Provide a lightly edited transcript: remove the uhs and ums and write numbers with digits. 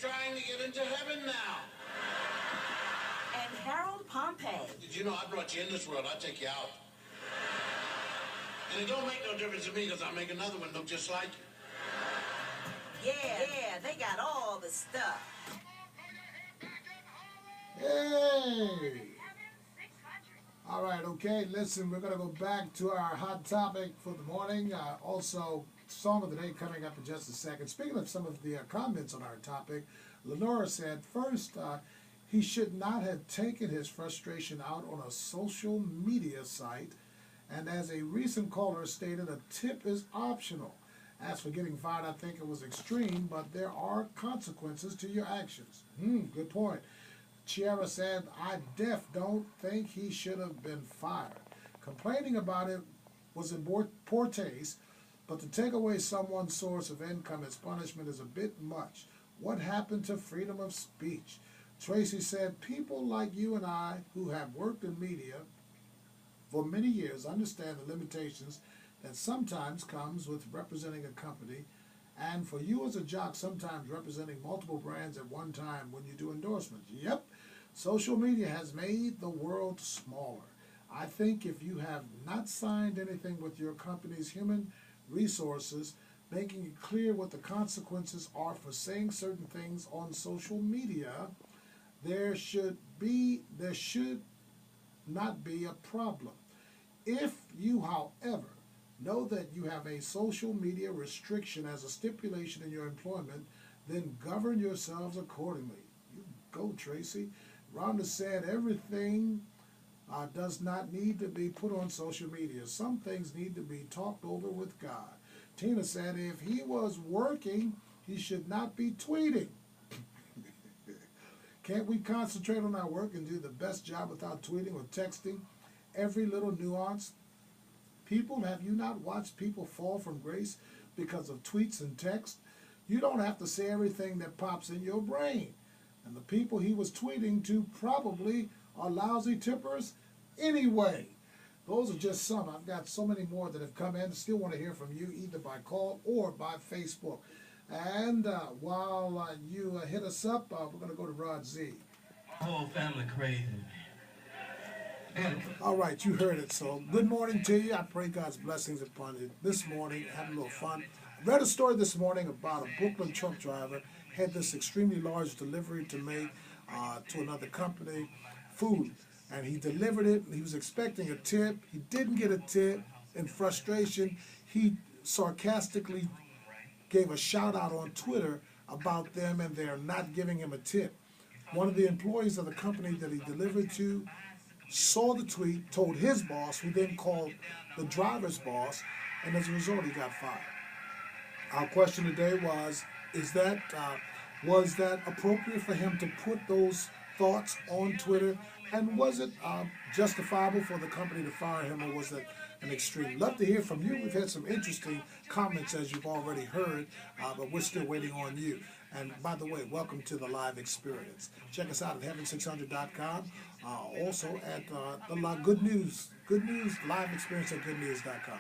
trying to get into heaven now. And Harold Pompey. Did you know I brought you in this world? I'll take you out. And it don't make no difference to me because I'll make another one look just like you. Yeah, they got all the stuff. Hey! All right, okay, listen, we're going to go back to our hot topic for the morning. Also, song of the day coming up in just a second. Speaking of some of the comments on our topic, Lenora said, first, he should not have taken his frustration out on a social media site. And as a recent caller stated, a tip is optional. As for getting fired, I think it was extreme, but there are consequences to your actions. Good point. Chiara said, I don't think he should have been fired. Complaining about it was in poor taste, but to take away someone's source of income as punishment is a bit much. What happened to freedom of speech? Tracy said, people like you and I who have worked in media for many years understand the limitations that sometimes comes with representing a company, and for you as a jock, sometimes representing multiple brands at one time when you do endorsements. Yep, social media has made the world smaller. I think if you have not signed anything with your company's human resources, making it clear what the consequences are for saying certain things on social media, there should not be a problem. If you, however, know that you have a social media restriction as a stipulation in your employment, then govern yourselves accordingly. You go, Tracy. Rhonda said everything does not need to be put on social media. Some things need to be talked over with God. Tina said if he was working, he should not be tweeting. Can't we concentrate on our work and do the best job without tweeting or texting every little nuance? People, have you not watched people fall from grace because of tweets and text? You don't have to say everything that pops in your brain. And the people he was tweeting to probably are lousy tippers anyway. Those are just some. I've got so many more that have come in. Still want to hear from you either by call or by Facebook. And while you hit us up, we're going to go to Rod Z. Whole family crazy. All right, you heard it. So good morning to you. I pray God's blessings upon you this morning. Having a little fun. I read a story this morning about a Brooklyn truck driver had this extremely large delivery to make to another company, food. And he delivered it. He was expecting a tip. He didn't get a tip. In frustration, he sarcastically gave a shout out on Twitter about them and they're not giving him a tip. One of the employees of the company that he delivered to saw the tweet, told his boss, who then called the driver's boss, and as a result, he got fired. Our question today was that appropriate for him to put those thoughts on Twitter, and was it justifiable for the company to fire him, or was it an extreme? Love to hear from you. We've had some interesting comments, as you've already heard, but we're still waiting on you. And by the way, welcome to the live experience. Check us out at heaven600.com. Also at the Good News live experience at goodnews.com.